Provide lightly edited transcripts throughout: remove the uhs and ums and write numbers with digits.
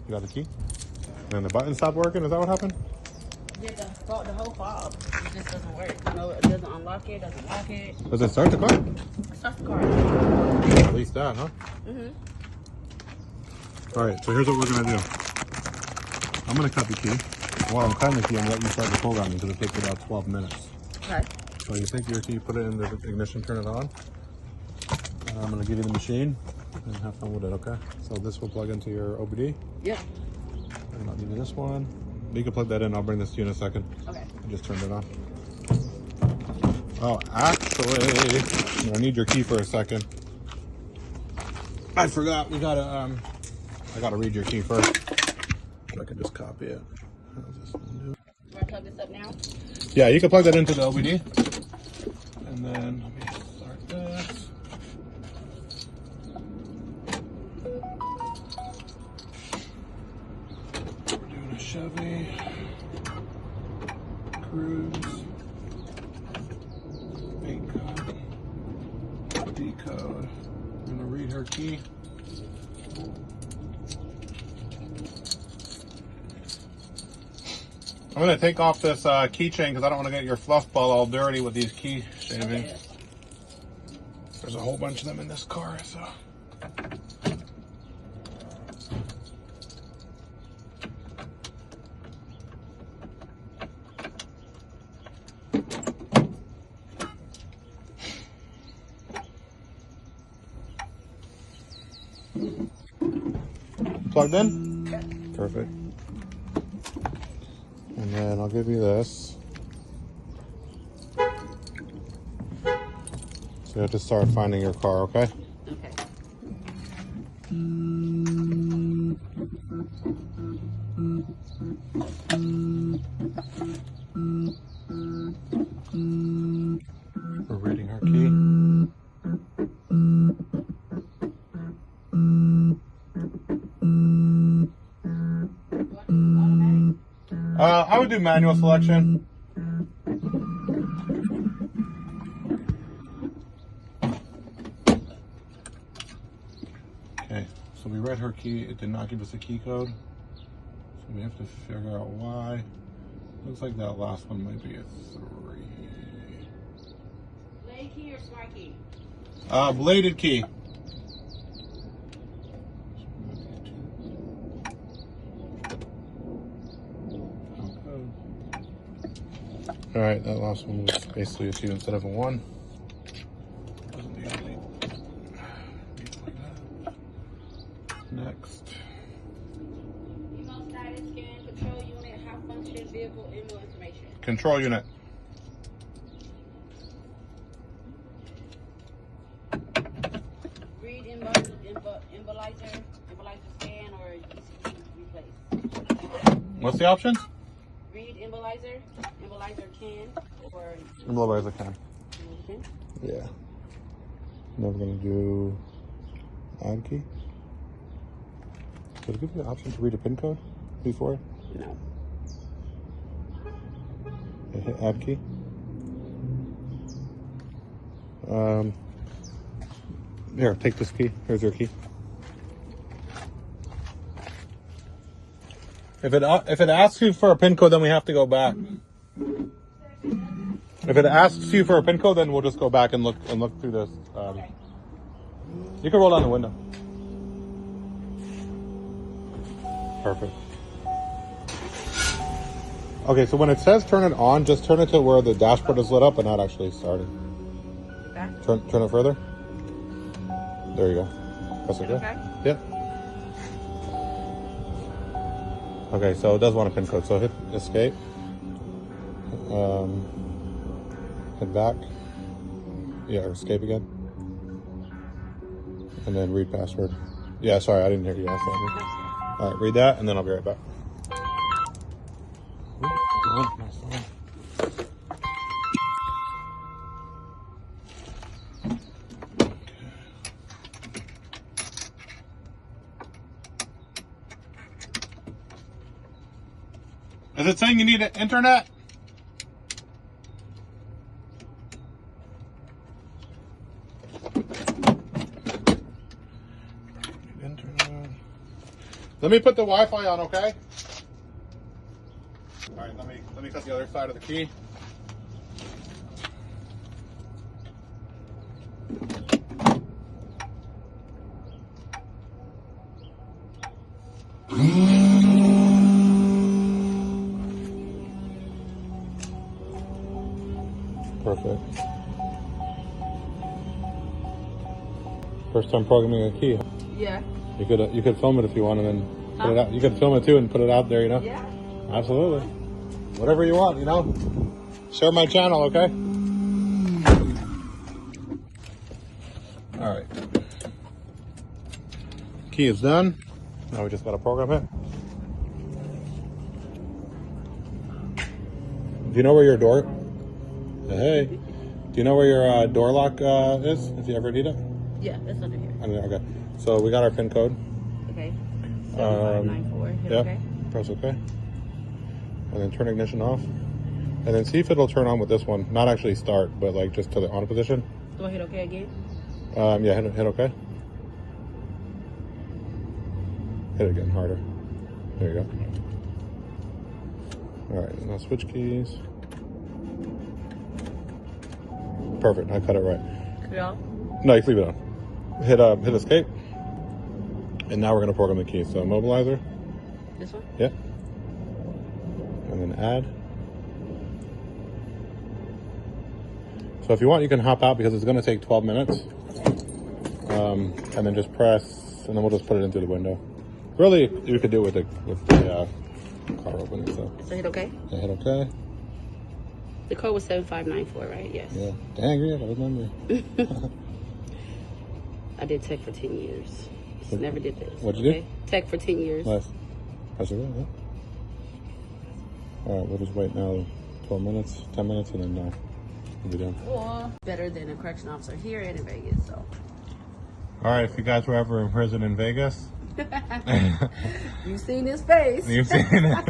You got the key? And then the button stopped working? Is that what happened? Yeah, the whole fob. It just doesn't work. You know, it doesn't unlock it, doesn't lock it. Does it start the car? It starts the car. At least that, huh? Mm-hmm. Alright, so here's what we're going to do. I'm going to cut the key. While I'm cutting the key, I'm going to let you start the programming because it takes about 12 minutes. Okay. So you take your key, put it in the ignition, turn it on. I'm going to give you the machine and have fun with it, okay? So this will plug into your OBD. Yep. And I'll give you this one. You can plug that in. I'll bring this to you in a second. Okay. I just turned it on. Oh, actually, I need your key for a second. I forgot. We gotta. I gotta read your key first. So I can just copy it. How's this one do? You want to plug this up now? Yeah, you can plug that into the OBD. And then let me start this. We're doing a Chevy Cruise. A code. D code. I'm gonna read her key. I'm gonna take off this keychain because I don't want to get your fluff ball all dirty with these key shavings. Okay. There's a whole bunch of them in this car, so. Plugged in? Okay. Perfect. And then I'll give you this. So you have to start finding your car, okay? Okay. We're reading her key. I would do manual selection. Okay, so we read her key. It did not give us a key code. So we have to figure out why. Looks like that last one might be a 3. Blade key or smart key? Bladed key. All right, that last one was basically a 2 instead of a 1. Doesn't usually read like that. Next. Email status scan, control unit, how function, vehicle, email information. Control unit. Read embolizer scan, or ECG replace. What's the options? Read embolizer can, or Embolizer can. can. Yeah. Then we're gonna do add key. Does it give you the option to read a PIN code before? No. I hit add key. Here, take this key. Here's your key. If it asks you for a PIN code, then we have to go back. If it asks you for a PIN code, then we'll just go back and look through this. Okay. You can roll down the window. Perfect. Okay, so when it says turn it on, just turn it to where the dashboard is lit up and not actually starting. Okay. Turn it further. There you go. Press it. Okay. Yep. Okay, so it does want a PIN code, so hit escape. Head back. Yeah, or escape again. And then read password. Yeah, sorry, I didn't hear you ask that. All right, read that, and then I'll be right back. Is it saying you need an internet? Let me put the Wi-Fi on, okay? All right, let me cut the other side of the key. Perfect. First time programming a key. Yeah. You could film it if you want, and then put it out. You could film it too and put it out there. You know. Yeah. Absolutely. Whatever you want. You know. Share my channel, okay? All right. Key is done. Now we just gotta program it. Do you know where your door? Hey. Do you know where your door lock is? If you ever need it. Yeah, it's under here. Okay. So we got our PIN code. Okay. 7594. Hit Yep. okay. Press OK. And then turn ignition off. And then see if it'll turn on with this one. Not actually start, but like just to the on position. Do I hit okay again? Yeah, hit OK. Hit it again harder. There you go. All right, now switch keys. Perfect, I cut it right. Yeah. No, you can leave it on. Hit escape. And now we're gonna program the key. So mobilizer. This one? Yeah. And then add. So if you want, you can hop out because it's gonna take 12 minutes. And then just press, and then we'll just put it into the window. Really, you could do it with the car opening. So hit okay? Yeah, hit OK. The code was 7594, right? Yes. Yeah. Dang, yeah, I remember. I did tech for 10 years. Just never did this. What'd you do? Tech for 10 years. Nice. That's good, yeah. All right, we'll just wait now 12 minutes, 10 minutes, and then we'll be done. Or better than a correction officer here and in Vegas, so. All right, if you guys were ever in prison in Vegas. You've seen his face. You've seen it.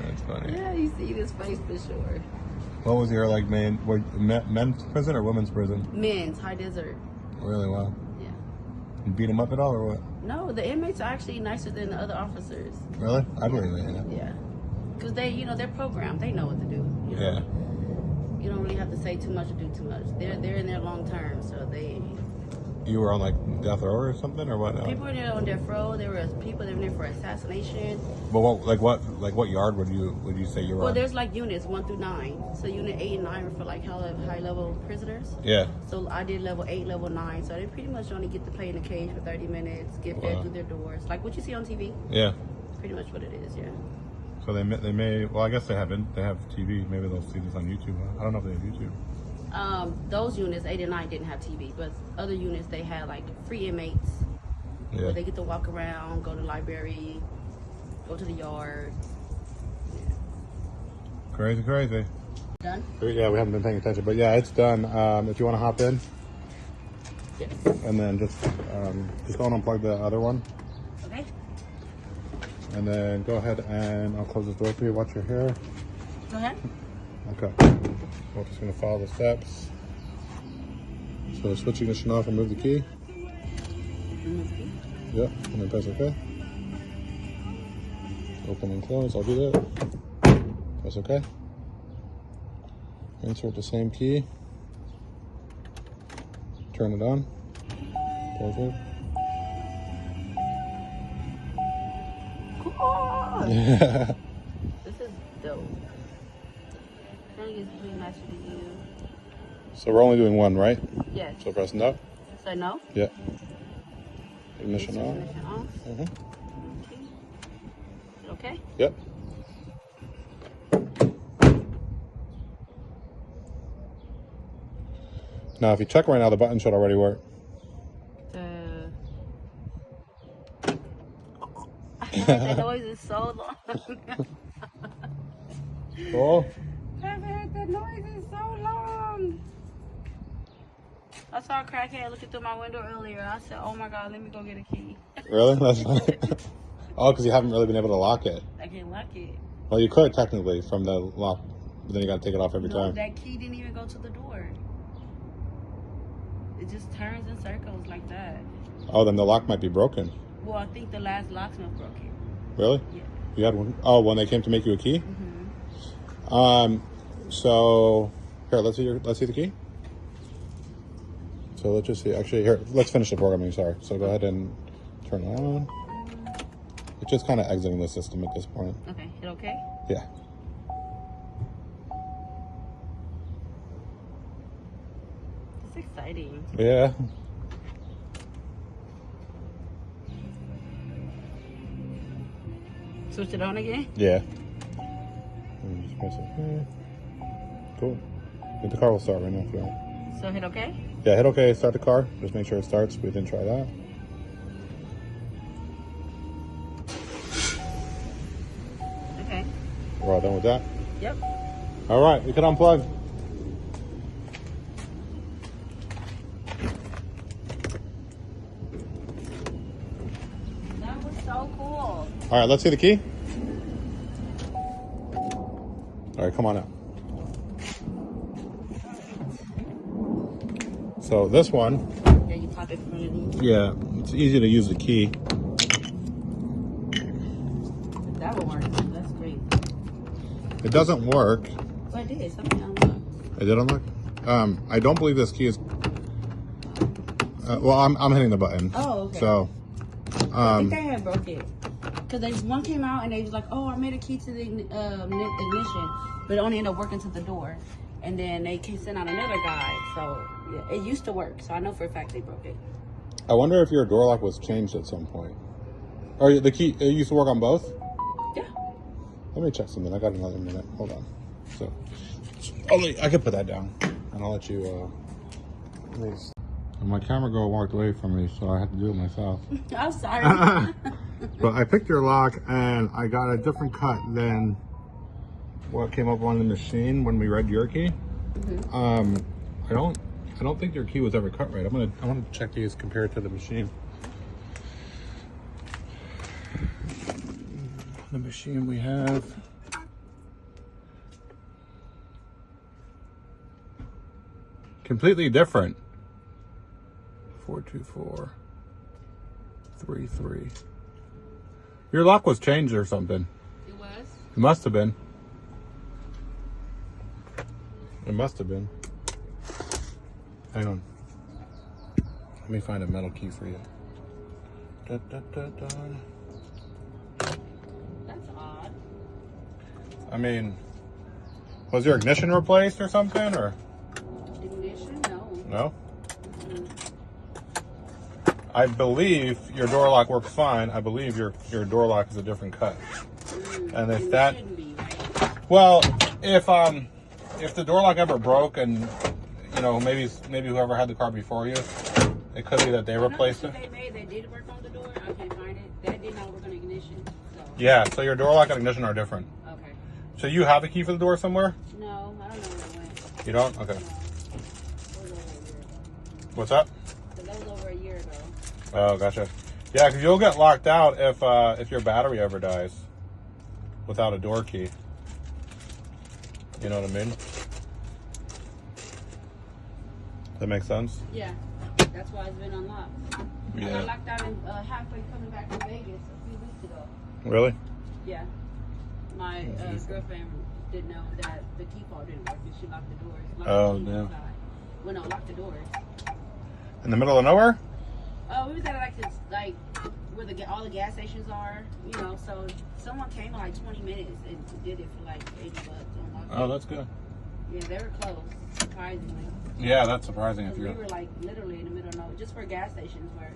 That's funny. Yeah, you see his face for sure. What was your men's prison or women's prison? Men's, high desert. Really? Wow. Yeah. You beat them up at all or what? No, the inmates are actually nicer than the other officers. Really? I believe it, yeah. Yeah. Because they're programmed. They know what to do. You know? Yeah. You don't really have to say too much or do too much. They're in there long term, so they... You were on like death row or something or what? People were there on death row. There were people that were there for assassination. But what yard would you say you were Well, on? there's like units 1 through 9. So unit 8 and 9 were for like high level prisoners. Yeah. So I did level 8, level 9. So they pretty much only get to play in the cage for 30 minutes, get fed through their doors, like what you see on TV. Yeah. Pretty much what it is, yeah. So they may well, I guess they have TV. Maybe they'll see this on YouTube. I don't know if they have YouTube. Those units 8 and 9 didn't have TV, but other units they had like free inmates. Yeah. Where they get to walk around, go to the library, go to the yard. Yeah. Crazy. Done? Yeah, we haven't been paying attention, but yeah, it's done. If you want to hop in, Yes. and then just go and unplug the other one, Okay. and then go ahead and I'll close this door for you. Watch your hair. Go ahead. Okay. We're just gonna follow the steps. So switch ignition off and move the key. Yep, and then press OK. Open and close, I'll do that. Press OK. Insert the same key. Turn it on. Perfect. Cool. Yeah. This is dope. I think it's pretty nice to you. So we're only doing one, right? Yes. So press no. So no? Yeah. Ignition on. Ignition on. Okay. Yep. Now, if you check right now, the button should already work. That noise is so long. Cool. I've heard that noise is so long. I saw a crackhead looking through my window earlier. I said, oh my God, let me go get a key. Really? That's funny. Oh, because you haven't really been able to lock it. I can't lock it. Well, you could technically from the lock, but then you got to take it off every time. That key didn't even go to the door. It just turns in circles like that. Oh, then the lock might be broken. Well, I think the last locksmith broke it. Really? Yeah. You had one? Oh, when they came to make you a key? Mm-hmm. So here, let's see the key. So let's just see. Actually, here, let's finish the programming. Sorry. So go ahead and turn it on. It's just kind of exiting the system at this point. Okay. Hit okay? Yeah. It's exciting. Yeah. Switch it on again? Yeah. Just press it here. Cool. I think the car will start right now if you want. So hit okay? Yeah, hit okay, start the car. Just make sure it starts. We didn't try that. Okay. We're all done with that? Yep. All right, we can unplug. That was so cool. All right, let's see the key. All right, come on out. So this one, Yeah, you pop it from underneath. yeah, it's easy to use the key. That will work. That's great. It doesn't work. But it did. Something unlocked. It did unlock? I don't believe this key is. Well, I'm hitting the button. Oh, okay. So, I think they had broke it. Because one came out and they was like, oh, I made a key to the ignition. But it only ended up working to the door. And then they sent out another guy. So, yeah, it used to work. So I know for a fact they broke it. I wonder if your door lock was changed at some point. Or the key, it used to work on both? Yeah. Let me check something. I got another minute. Hold on. So, I can put that down. And I'll let you, my camera girl walked away from me, so I had to do it myself. I'm sorry. But I picked your lock and I got a different cut than what came up on the machine when we read your key. Mm-hmm. I don't think your key was ever cut right. I want to check these compared to the machine. The machine we have. Completely different. 42433. Your lock was changed or something. It was? It must have been. It must have been. Hang on. Let me find a metal key for you. Da, da, da, da. That's odd. I mean, was your ignition replaced or something, or? Ignition? No. No? I believe your door lock works fine. I believe your door lock is a different cut. And if that, shouldn't be, right? well, if the door lock ever broke and you know maybe whoever had the car before you, it could be that they replaced it. They did work on the door. I can't find it. That did not work on ignition. So. Yeah, so your door lock and ignition are different. Okay. So you have a key for the door somewhere? No, I don't know where it went. You don't? Okay. No. It was over a year ago. What's up? So that was over a year ago. Oh, gotcha. Yeah, because you'll get locked out if your battery ever dies without a door key. You know what I mean? That makes sense? Yeah. That's why it's been unlocked. Yeah. I got locked out in, halfway coming back from Vegas a few weeks ago. Really? Yeah. My girlfriend didn't know that the key fob didn't work and she locked the doors. Locked Oh, the key yeah. inside. Well, no, locked the doors. In the middle of nowhere? We was at like where all the gas stations are, you know. So someone came in like 20 minutes and did it for like $80. Oh, that's good. Yeah, they were close, surprisingly. Yeah, that's surprising if We you're. were like literally in the middle of nowhere, just for gas stations where.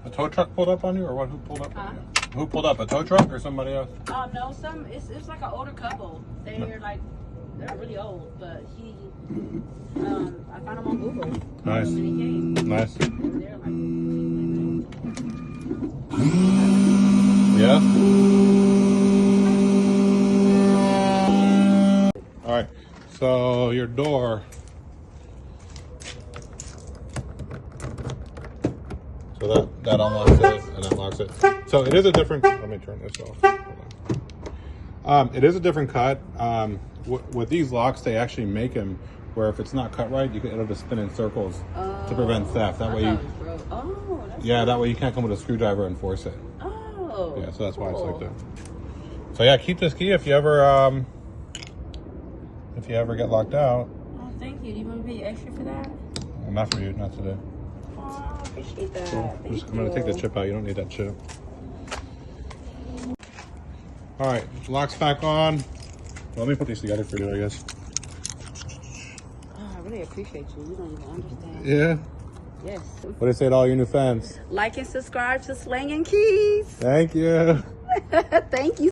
A tow truck pulled up on you, or what? Who pulled up Huh? on you? Who pulled up? A tow truck or somebody else? No, it's like an older couple. They're really old, but I found them on Google. Nice. And he came. Nice. And they're like, Yeah. All right. So your door. So that unlocks it and unlocks it. So it is a different. Let me turn this off. Hold on. It is a different cut. With these locks, they actually make them where if it's not cut right, it'll just spin in circles to prevent theft. That way you. Oh, Yeah, that way you can't come with a screwdriver and force it. Oh. Yeah, so that's why it's cool. like that. So yeah, keep this key if you ever get locked out. Oh, thank you. Do you want to be extra for that? Well, not for you, not today. Oh, I appreciate that. Cool. Thank I'm gonna take the chip out. You don't need that chip. All right, lock's back on. Well, let me put these together for you, I guess. Oh, I really appreciate you. You don't even understand. Yeah. Yes. What do you say to all your new fans? Like and subscribe to Slang and Keys. Thank you. Thank you.